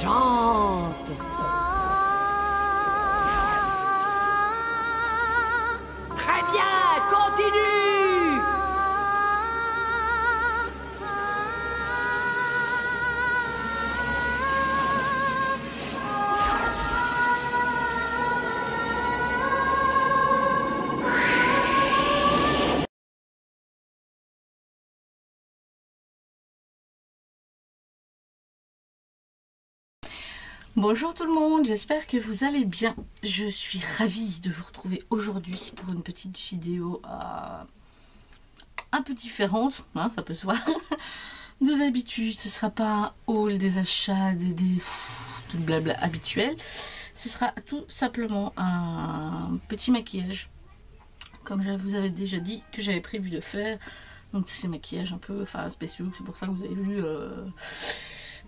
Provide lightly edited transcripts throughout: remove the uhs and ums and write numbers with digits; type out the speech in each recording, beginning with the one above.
Chante. Très bien, continue. Bonjour tout le monde, j'espère que vous allez bien. Je suis ravie de vous retrouver aujourd'hui pour une petite vidéo un peu différente, hein, ça peut se voir. De d'habitude, ce sera pas un haul des achats, tout le blabla habituel. Ce sera tout simplement un petit maquillage, comme je vous avais déjà dit que j'avais prévu de faire. Donc tous ces maquillages un peu spéciaux, c'est pour ça que vous avez vu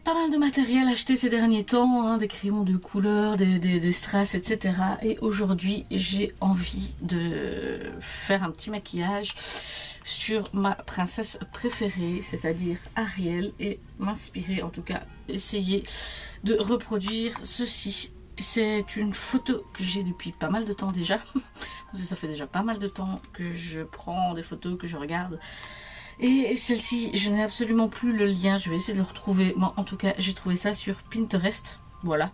pas mal de matériel acheté ces derniers temps, hein, des crayons de couleur, des strass, etc. Et aujourd'hui, j'ai envie de faire un petit maquillage sur ma princesse préférée, c'est-à-dire Ariel, et m'inspirer, en tout cas, essayer de reproduire ceci. C'est une photo que j'ai depuis pas mal de temps déjà, parce que ça fait déjà pas mal de temps que je prends des photos, que je regarde. Et celle-ci, je n'ai absolument plus le lien, je vais essayer de le retrouver. Moi, en tout cas, j'ai trouvé ça sur Pinterest, voilà.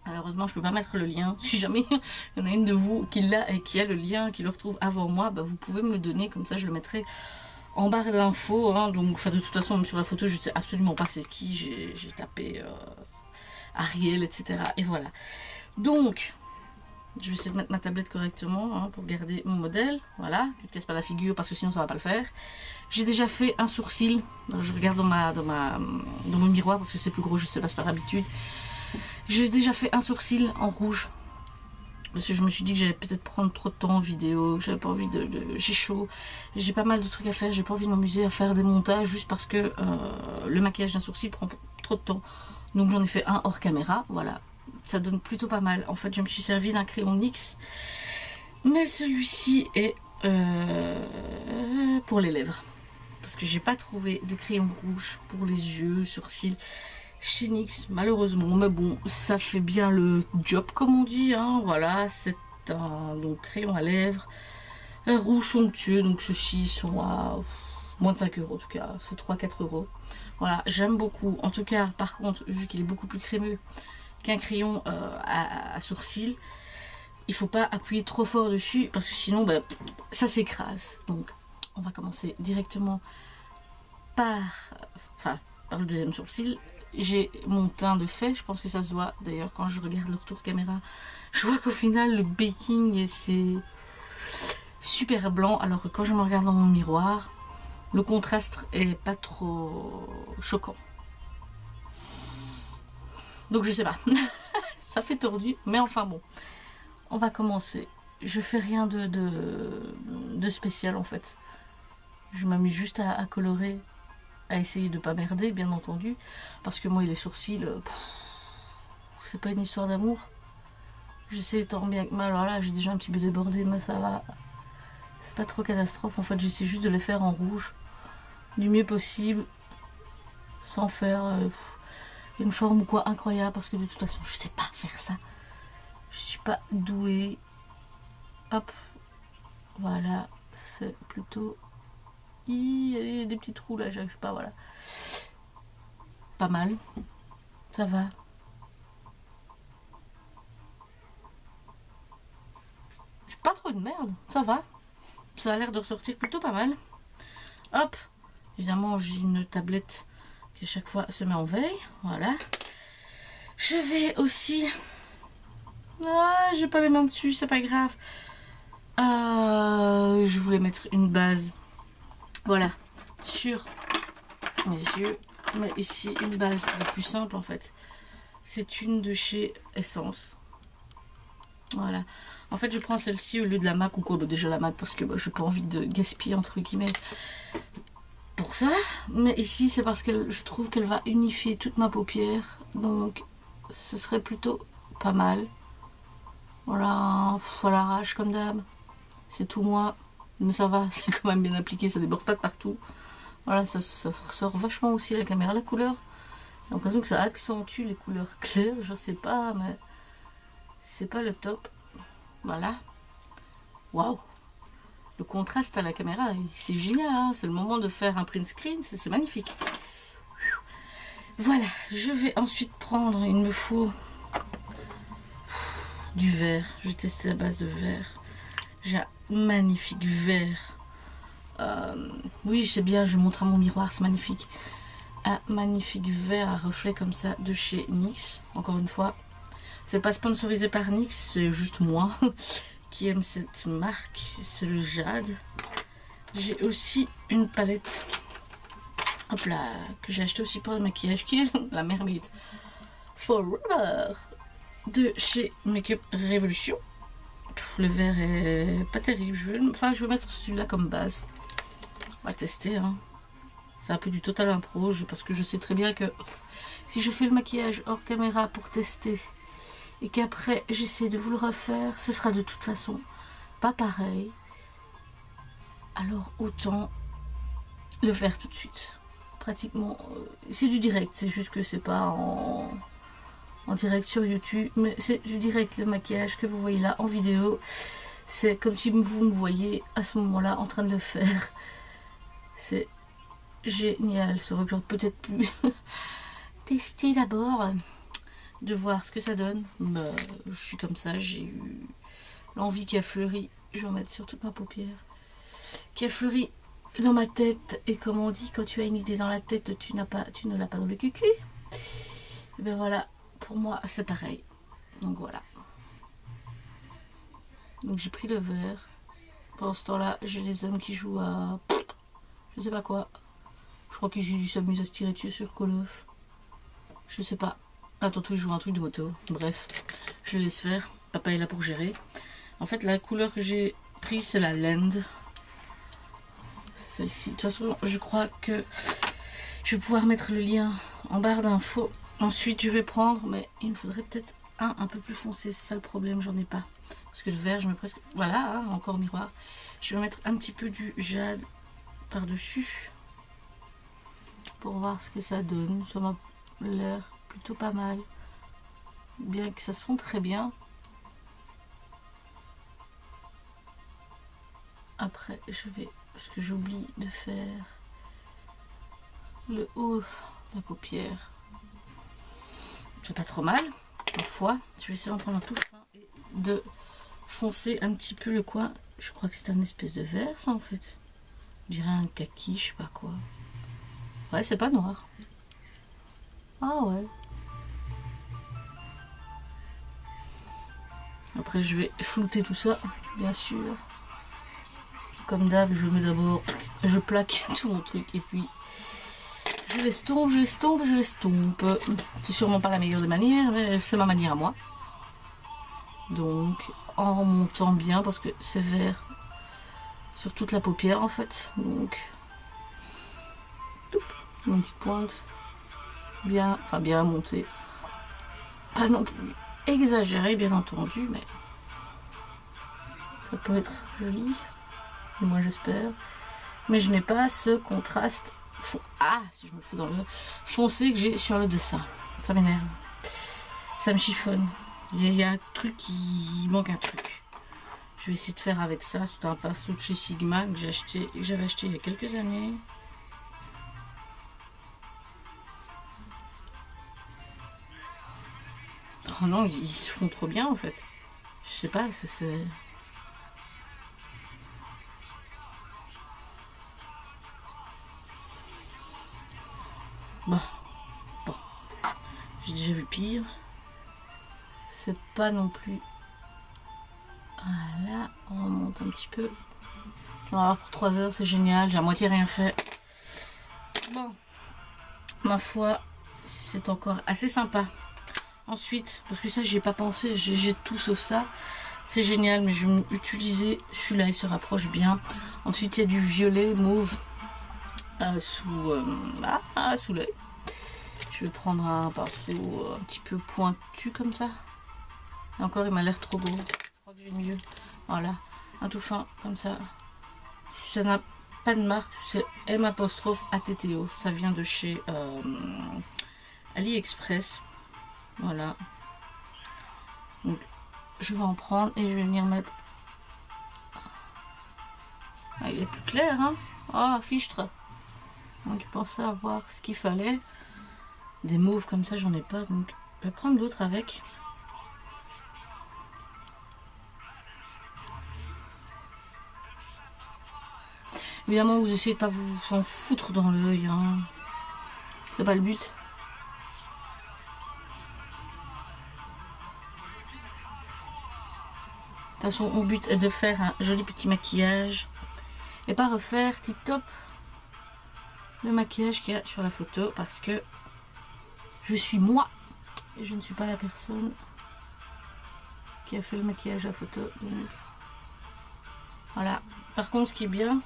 Malheureusement, je peux pas mettre le lien. Si jamais il y en a une de vous qui l'a et qui a le lien, qui le retrouve avant moi, bah, vous pouvez me le donner, comme ça je le mettrai en barre d'infos. Hein. Donc, de toute façon, même sur la photo, je ne sais absolument pas c'est qui. J'ai tapé Ariel, etc. Et voilà. Donc, je vais essayer de mettre ma tablette correctement, hein, pour garder mon modèle. Voilà, tu ne te casses pas la figure parce que sinon ça va pas le faire. J'ai déjà fait un sourcil. Je regarde dans mon miroir parce que c'est plus gros, je sais pas, c'est par habitude. J'ai déjà fait un sourcil en rouge. Parce que je me suis dit que j'allais peut-être prendre trop de temps en vidéo, j'avais pas envie j'ai chaud, j'ai pas mal de trucs à faire, j'ai pas envie de m'amuser à faire des montages juste parce que le maquillage d'un sourcil prend trop de temps. Donc j'en ai fait un hors caméra, voilà. Ça donne plutôt pas mal. En fait, je me suis servi d'un crayon NYX, mais celui-ci est pour les lèvres. Parce que j'ai pas trouvé de crayon rouge pour les yeux, sourcils chez NYX, malheureusement. Mais bon, ça fait bien le job, comme on dit. Hein. Voilà, c'est un crayon à lèvres rouge somptueux. Donc ceux-ci sont à moins de 5 euros en tout cas. C'est 3-4 euros. Voilà, j'aime beaucoup. En tout cas, par contre, vu qu'il est beaucoup plus crémeux qu'un crayon à sourcils, il faut pas appuyer trop fort dessus parce que sinon bah, ça s'écrase. Donc on va commencer directement par le deuxième sourcil. J'ai mon teint de fait, je pense que ça se voit d'ailleurs quand je regarde le retour caméra, je vois qu'au final le baking c'est super blanc, alors que quand je me regarde dans mon miroir, le contraste est pas trop choquant. Donc je sais pas, ça fait tordu, mais enfin bon, on va commencer. Je fais rien de spécial en fait. Je m'amuse juste à colorer, à essayer de pas merder, bien entendu, parce que moi les sourcils, c'est pas une histoire d'amour. J'essaie tant bien que mal. Voilà, j'ai déjà un petit peu débordé, mais ça va. C'est pas trop catastrophe. En fait, j'essaie juste de les faire en rouge, du mieux possible, sans faire une forme ou quoi incroyable, parce que de toute façon, je sais pas faire ça. Je suis pas douée. Hop, voilà, c'est plutôt. Il y a des petits trous là, j'arrive pas, voilà. Pas mal, ça va. C'est pas trop une merde, ça va. Ça a l'air de ressortir plutôt pas mal. Hop, évidemment j'ai une tablette qui à chaque fois se met en veille, voilà. Je vais aussi... Ah, j'ai pas les mains dessus, c'est pas grave. Je voulais mettre une base. Voilà, sur mes yeux, mais ici une base la plus simple en fait. C'est une de chez Essence. Voilà, en fait je prends celle-ci au lieu de la MAC ou quoi, bah, déjà la MAC parce que bah, j'ai pas envie de gaspiller entre guillemets pour ça. Mais ici c'est parce que je trouve qu'elle va unifier toute ma paupière, donc ce serait plutôt pas mal. Voilà, à l'arrache comme d'hab, c'est tout moi. Mais ça va, c'est quand même bien appliqué, ça déborde pas de partout. Voilà, ça ressort vachement aussi à la caméra. La couleur J'ai l'impression que ça accentue les couleurs claires, je sais pas, mais c'est pas le top. Voilà. Waouh! Le contraste à la caméra, c'est génial, hein, c'est le moment de faire un print screen, c'est magnifique. Voilà, je vais ensuite prendre, il me faut du vert. Je vais tester la base de vert. J'ai un magnifique vert. Oui, c'est bien, je montre à mon miroir, c'est magnifique. Un magnifique vert à reflet comme ça de chez NYX. Encore une fois, c'est pas sponsorisé par NYX, c'est juste moi qui aime cette marque. C'est le jade. J'ai aussi une palette, hop là, que j'ai acheté aussi pour le maquillage, qui est la Mermaid Forever de chez Makeup Revolution. Le vert est pas terrible. Je vais mettre celui-là comme base. On va tester. Hein. C'est un peu du total impro parce que je sais très bien que si je fais le maquillage hors caméra pour tester et qu'après j'essaie de vous le refaire, ce sera de toute façon pas pareil. Alors autant le faire tout de suite. Pratiquement, c'est du direct. C'est juste que c'est pas en direct sur YouTube, mais c'est du direct. Le maquillage que vous voyez là en vidéo, c'est comme si vous me voyez à ce moment-là en train de le faire. C'est génial. C'est vrai que j'aurais peut-être pu tester d'abord, de voir ce que ça donne. Bah, je suis comme ça, j'ai eu l'envie qui a fleuri. Je vais en mettre sur toute ma paupière. Qui a fleuri dans ma tête. Et comme on dit, quand tu as une idée dans la tête, tu ne l'as pas dans le cucu. Et bien voilà. Pour moi, c'est pareil. Donc voilà. Donc j'ai pris le vert. Pendant ce temps-là, j'ai les hommes qui jouent à... je sais pas quoi. Je crois qu'ils s'amusent à se tirer dessus sur Call of. Je sais pas. Là, tantôt, ils jouent un truc de moto. Bref, je laisse faire. Papa est là pour gérer. En fait, la couleur que j'ai prise, c'est la Land. Celle-ci. De toute façon, je crois que je vais pouvoir mettre le lien en barre d'infos. Ensuite, je vais prendre, mais il me faudrait peut-être un peu plus foncé. C'est ça le problème, j'en ai pas. Parce que le vert, je mets presque... Voilà, hein, encore miroir. Je vais mettre un petit peu du jade par-dessus. Pour voir ce que ça donne. Ça m'a l'air plutôt pas mal. Bien que ça se fonde très bien. Après, je vais... Parce que j'oublie de faire le haut de la paupière. C'est pas trop mal, parfois. Je vais essayer d'en prendre un tout fin et de foncer un petit peu le coin. Je crois que c'est un espèce de vert, ça, en fait. Je dirais un kaki, je sais pas quoi. Ouais, c'est pas noir. Ah ouais. Après, je vais flouter tout ça, bien sûr. Comme d'hab, je mets d'abord... Je plaque tout mon truc et puis... Je l'estompe, je l'estompe, je l'estompe. C'est sûrement pas la meilleure des manières, mais c'est ma manière à moi. Donc, en remontant bien, parce que c'est vert sur toute la paupière en fait. Donc, une petite pointe. Bien, enfin bien montée. Pas non plus exagéré, bien entendu, mais ça peut être joli. Et moi j'espère. Mais je n'ai pas ce contraste. Ah, si je me fous dans le foncé que j'ai sur le dessin. Ça m'énerve. Ça me chiffonne. Il y a un truc qui manque un truc. Je vais essayer de faire avec ça. C'est un pinceau de chez Sigma que j'avais acheté il y a quelques années. Oh non, ils se font trop bien en fait. Je sais pas, c'est... Bon, j'ai déjà vu pire. C'est pas non plus... Voilà, on remonte un petit peu. On va voir pour 3 heures, c'est génial. J'ai à moitié rien fait. Bon, ma foi, c'est encore assez sympa. Ensuite, parce que ça j'y ai pas pensé, j'ai tout sauf ça. C'est génial, mais je vais utiliser celui-là, il se rapproche bien. Ensuite, il y a du violet mauve sous l'œil. Je vais prendre un pinceau un petit peu pointu comme ça. Et encore, il m'a l'air trop beau. Je crois que j'ai mieux. Voilà, un tout fin comme ça. Ça n'a pas de marque, c'est M'_ATTO. Ça vient de chez AliExpress. Voilà. Donc, je vais en prendre et je vais venir mettre... Ah, il est plus clair, hein. Ah, fichtre. Donc, je pensais avoir ce qu'il fallait. Des mauves comme ça, j'en ai pas. Donc, je vais prendre d'autres avec. Évidemment, vous essayez de pas vous en foutre dans l'œil. Hein. C'est pas le but. De toute façon, mon but est de faire un joli petit maquillage. Et pas refaire tip top le maquillage qu'il y a sur la photo. Parce que je suis moi. Et je ne suis pas la personne qui a fait le maquillage à la photo. Donc, voilà. Par contre, ce qui est bien,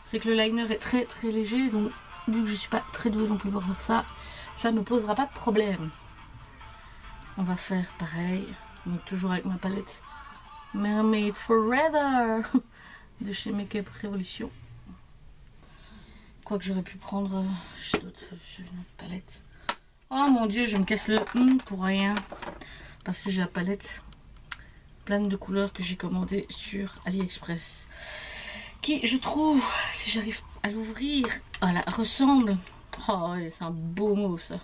c'est que le liner est très très léger. Donc, vu que je suis pas très douée non plus pour faire ça, ça me posera pas de problème. On va faire pareil. Donc, toujours avec ma palette Mermaid Forever de chez Makeup Revolution. Quoique j'aurais pu prendre une autre palette. Oh mon dieu, je me casse le pour rien. Parce que j'ai la palette pleine de couleurs que j'ai commandée sur AliExpress. Qui, je trouve, si j'arrive à l'ouvrir, voilà, ressemble. Oh, c'est un beau mauve ça.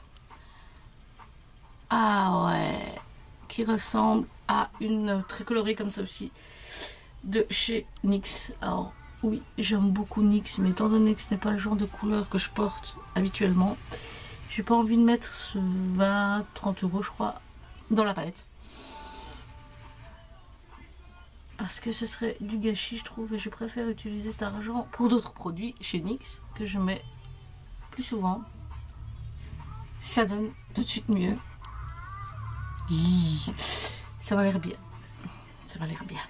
Ah ouais. Qui ressemble à une très colorée comme ça aussi. De chez NYX. Alors oui, j'aime beaucoup NYX, mais étant donné que ce n'est pas le genre de couleur que je porte habituellement, j'ai pas envie de mettre ce 20-30 € je crois dans la palette. Parce que ce serait du gâchis je trouve, et je préfère utiliser cet argent pour d'autres produits chez NYX que je mets plus souvent. Ça donne tout de suite mieux. Ça m'a l'air bien. Ça m'a l'air bien.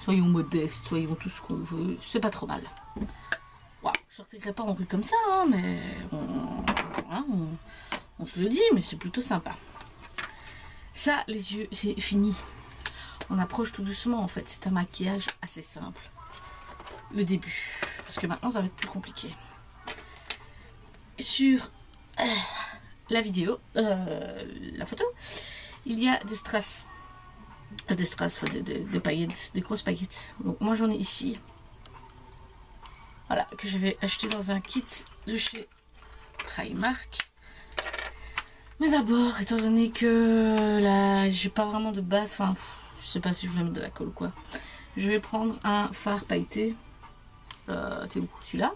Soyons modestes, soyons tout ce qu'on veut. C'est pas trop mal. Wow, je sortirai pas en rue comme ça, hein, mais on se le dit, mais c'est plutôt sympa. Ça, les yeux, c'est fini. On approche tout doucement en fait. C'est un maquillage assez simple. Le début. Parce que maintenant, ça va être plus compliqué. Sur la vidéo, la photo, il y a des strass. Des strass, des paillettes, des grosses paillettes. Donc moi j'en ai ici. Voilà, que j'avais acheté dans un kit de chez Primark. Mais d'abord, étant donné que là, j'ai pas vraiment de base, enfin, je sais pas si je voulais mettre de la colle ou quoi. Je vais prendre un fard pailleté. C'est où celui-là?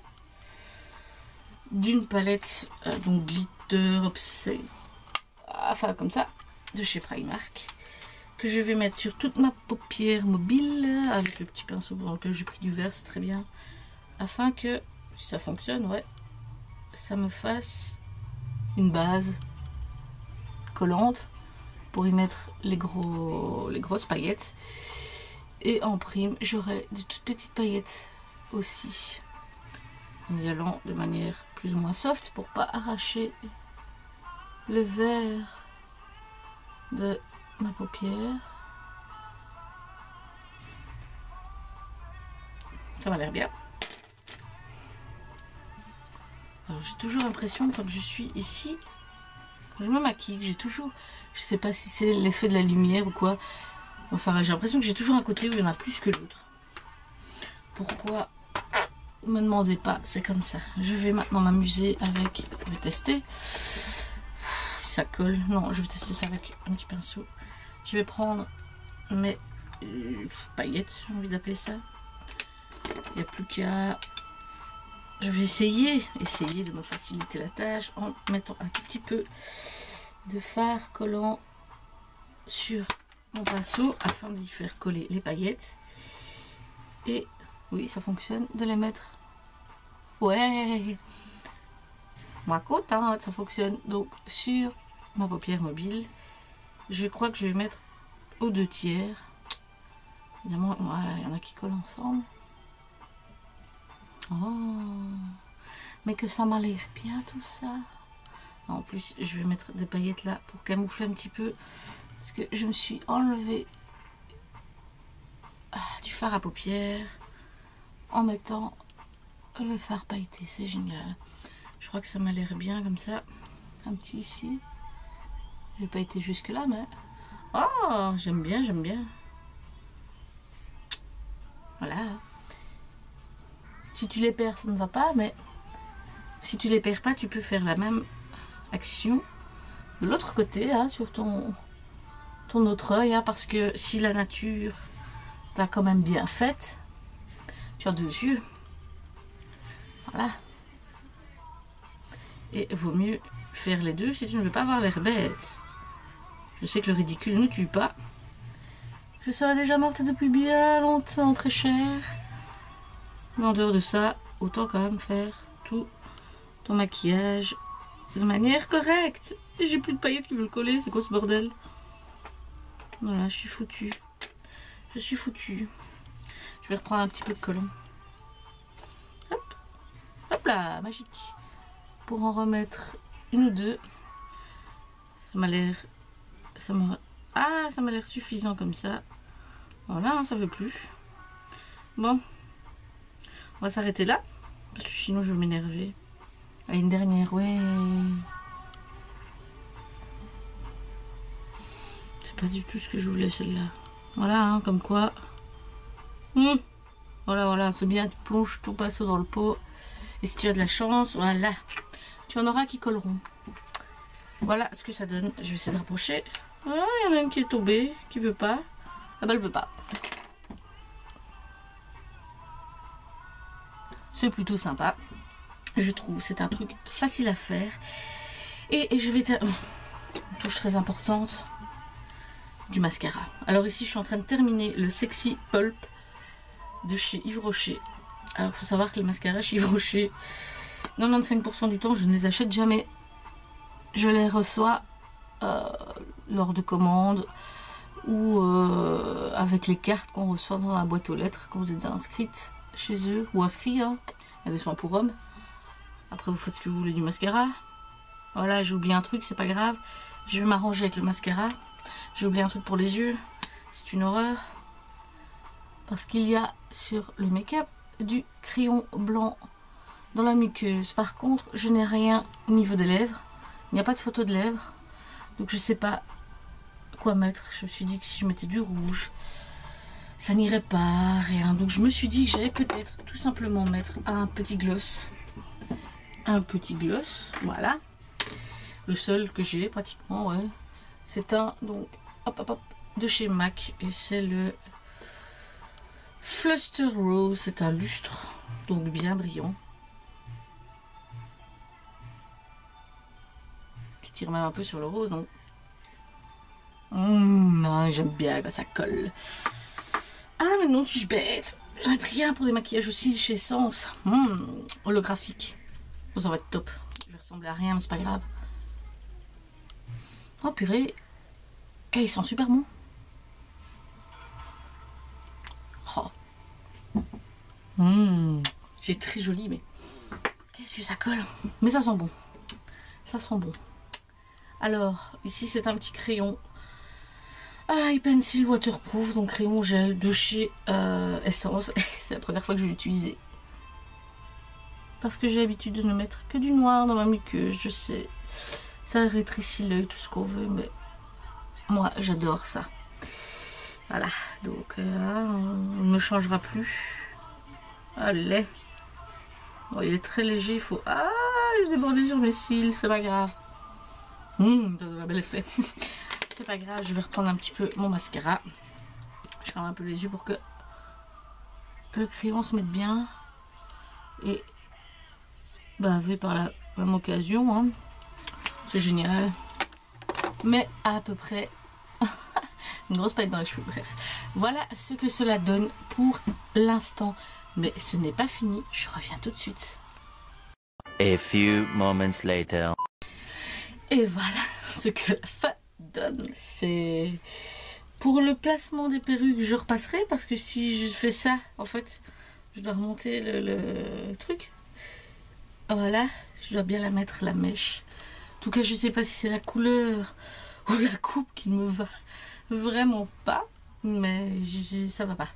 D'une palette, donc Glitter Obsessed. Enfin, comme ça, de chez Primark. Que je vais mettre sur toute ma paupière mobile avec le petit pinceau dans lequel j'ai pris du vert, c'est très bien. Afin que, si ça fonctionne, ouais, ça me fasse une base collante pour y mettre les grosses paillettes. Et en prime, j'aurai de toutes petites paillettes aussi. En y allant de manière plus ou moins soft pour pas arracher le vert de ma paupière. Ça m'a l'air bien. J'ai toujours l'impression quand je suis ici, quand je me maquille, j'ai toujours, je sais pas si c'est l'effet de la lumière ou quoi, bon, ça va, j'ai l'impression que j'ai toujours un côté où il y en a plus que l'autre. Pourquoi? Me demandez pas, c'est comme ça. Je vais maintenant m'amuser avec, je vais tester si ça colle. Non, je vais tester ça avec un petit pinceau. Je vais prendre mes paillettes, j'ai envie d'appeler ça. Il n'y a plus qu'à... Je vais essayer de me faciliter la tâche en mettant un tout petit peu de fard collant sur mon pinceau afin d'y faire coller les paillettes. Et oui, ça fonctionne de les mettre. Ouais, moi contente, ça fonctionne. Donc sur ma paupière mobile, je crois que je vais mettre aux 2/3. Évidemment, voilà, il y en a qui collent ensemble. Oh, mais que ça m'a l'air bien tout ça. En plus, je vais mettre des paillettes là pour camoufler un petit peu. Parce que je me suis enlevé du fard à paupières en mettant le fard pailleté, c'est génial. Je crois que ça m'a l'air bien comme ça. Un petit ici. J'ai pas été jusque là, mais... Oh, j'aime bien, j'aime bien. Voilà. Si tu les perds, ça ne va pas, mais si tu les perds pas, tu peux faire la même action de l'autre côté, hein, sur ton autre œil, hein, parce que si la nature t'a quand même bien faite, tu as deux yeux. Voilà. Et vaut mieux faire les deux si tu ne veux pas avoir l'air bête. Je sais que le ridicule ne tue pas. Je serais déjà morte depuis bien longtemps, très chère. Mais en dehors de ça, autant quand même faire tout ton maquillage de manière correcte. Et j'ai plus de paillettes qui veulent coller, c'est quoi ce bordel? Voilà, je suis foutue. Je suis foutue. Je vais reprendre un petit peu de collant. Hop, hop là, magique. Pour en remettre une ou deux. Ça m'a l'air... ça m'a l'air suffisant comme ça. Voilà, hein, ça veut plus. Bon, on va s'arrêter là. Parce que sinon je vais m'énerver. Allez, une dernière, ouais. C'est pas du tout ce que je voulais celle-là. Voilà, hein, comme quoi. Voilà, voilà, c'est bien, tu plonges ton pinceau dans le pot. Et si tu as de la chance, voilà. Tu en auras qui colleront. Voilà ce que ça donne. Je vais essayer de rapprocher. Ah, il y en a une qui est tombée, qui veut pas. Ah bah elle veut pas. C'est plutôt sympa. Je trouve, c'est un truc facile à faire. Et je vais... Une touche très importante. Du mascara. Alors ici, je suis en train de terminer le Sexy Pulp de chez Yves Rocher. Alors, il faut savoir que les mascaras chez Yves Rocher, 95% du temps, je ne les achète jamais. Je les reçois lors de commandes ou avec les cartes qu'on reçoit dans la boîte aux lettres quand vous êtes inscrite chez eux ou inscrit. Hein. Il y a des soins pour hommes. Après, vous faites ce que vous voulez du mascara. Voilà, j'ai oublié un truc, c'est pas grave. Je vais m'arranger avec le mascara. J'ai oublié un truc pour les yeux. C'est une horreur. Parce qu'il y a sur le make-up du crayon blanc dans la muqueuse. Par contre, je n'ai rien au niveau des lèvres. Il n'y a pas de photo de lèvres. Donc je sais pas quoi mettre. Je me suis dit que si je mettais du rouge, ça n'irait pas, rien. Donc je me suis dit que j'allais peut-être tout simplement mettre un petit gloss. Un petit gloss, voilà. Le seul que j'ai pratiquement, ouais. C'est un, donc, hop hop hop, de chez MAC. Et c'est le Fluster Rose. C'est un lustre, donc bien brillant. Qui tire même un peu sur le rose, donc. J'aime bien quand ça colle. Ah mais non, suis-je bête. J'en ai pris un pour des maquillages aussi chez Essence. Holographique. Bon, ça va être top. Je vais ressembler à rien, mais c'est pas grave. Oh purée. Et ils sont super bons. Oh. C'est très joli, mais qu'est-ce que ça colle. Mais ça sent bon. Ça sent bon. Alors, ici c'est un petit crayon Eye Pencil Waterproof, donc crayon gel de chez Essence. C'est la première fois que je vais l'utiliser. Parce que j'ai l'habitude de ne mettre que du noir dans ma muqueuse, je sais. Ça rétrécit l'œil, tout ce qu'on veut, mais moi j'adore ça. Voilà, donc on ne me changera plus. Allez. Bon, il est très léger, il faut... Ah, j'ai débordé sur mes cils, c'est pas grave. Ça donne un bel effet. C'est pas grave, je vais reprendre un petit peu mon mascara. Je ferme un peu les yeux pour que le crayon se mette bien. Et bavé par la même occasion. Hein. C'est génial. Mais à peu près une grosse paillette dans les cheveux. Bref, voilà ce que cela donne pour l'instant. Mais ce n'est pas fini, je reviens tout de suite. A few moments later. Et voilà ce que la fin donne. C'est pour le placement des perruques, je repasserai parce que si je fais ça, en fait, je dois remonter le truc. Voilà, je dois bien la mettre, la mèche. En tout cas, je sais pas si c'est la couleur ou la coupe qui me va vraiment pas, mais ça va pas.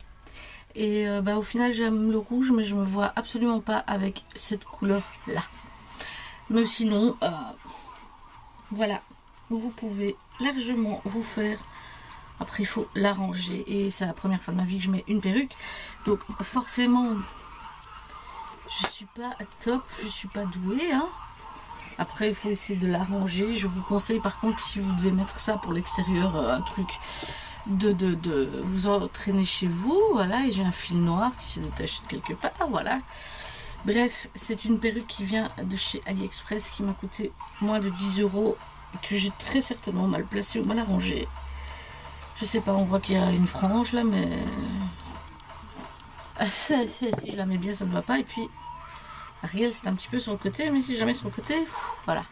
Et au final j'aime le rouge, mais je me vois absolument pas avec cette couleur là. Mais sinon, voilà, vous pouvez largement vous faire. Après il faut l'arranger et c'est la première fois de ma vie que je mets une perruque. Donc forcément, je suis pas top, je suis pas douée. Hein. Après il faut essayer de l'arranger. Je vous conseille par contre, si vous devez mettre ça pour l'extérieur, un truc de vous entraîner chez vous. Voilà, et j'ai un fil noir qui s'est détaché de quelque part. Voilà. Bref, c'est une perruque qui vient de chez AliExpress qui m'a coûté moins de 10 € et que j'ai très certainement mal placée ou mal arrangée. Je sais pas, on voit qu'il y a une frange là, mais si je la mets bien, ça ne va pas. Et puis, Ariel, c'est un petit peu sur le côté, mais si jamais sur le côté, voilà,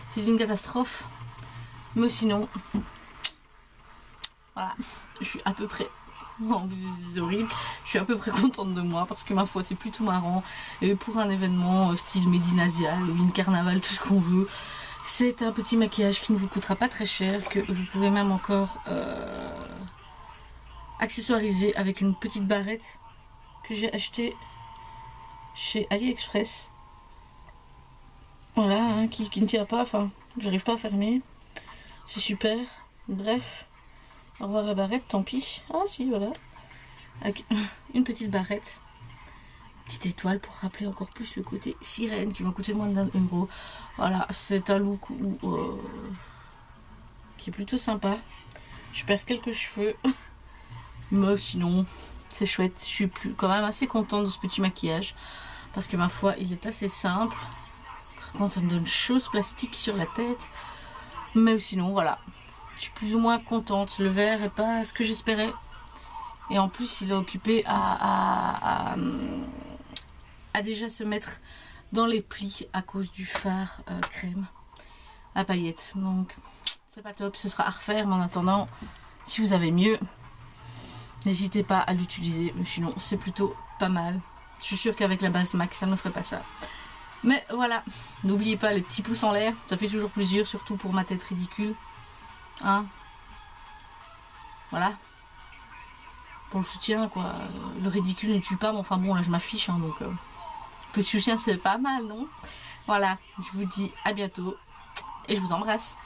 c'est une catastrophe. Mais sinon, voilà, je suis à peu près. Oh, c'est horrible. Je suis à peu près contente de moi parce que ma foi c'est plutôt marrant. Et pour un événement style Médinasial, Halloween, carnaval, tout ce qu'on veut, c'est un petit maquillage qui ne vous coûtera pas très cher, que vous pouvez même encore accessoiriser avec une petite barrette que j'ai achetée chez AliExpress. Voilà, hein, qui ne tire pas, enfin, j'arrive pas à fermer. C'est super. Bref. Au revoir la barrette, tant pis. Ah si, voilà. Avec une petite barrette. Petite étoile pour rappeler encore plus le côté sirène qui m'a coûté moins d'1 €. Voilà, c'est un look qui est plutôt sympa. Je perds quelques cheveux. Mais sinon, c'est chouette. Je suis quand même assez contente de ce petit maquillage. Parce que ma foi, il est assez simple. Par contre, ça me donne chose plastique sur la tête. Mais sinon, voilà. Je suis plus ou moins contente. Le vert est pas ce que j'espérais. Et en plus, il est occupé à déjà se mettre dans les plis à cause du fard crème à paillettes. Donc, c'est pas top. Ce sera à refaire. Mais en attendant, si vous avez mieux, n'hésitez pas à l'utiliser. Mais sinon, c'est plutôt pas mal. Je suis sûre qu'avec la base MAC, ça ne ferait pas ça. Mais voilà. N'oubliez pas les petits pouces en l'air. Ça fait toujours plaisir, surtout pour ma tête ridicule. Hein, voilà, pour le soutien quoi. Le ridicule ne tue pas, mais enfin bon là je m'affiche hein, donc peu de soutien c'est pas mal, non? Voilà, je vous dis à bientôt et je vous embrasse.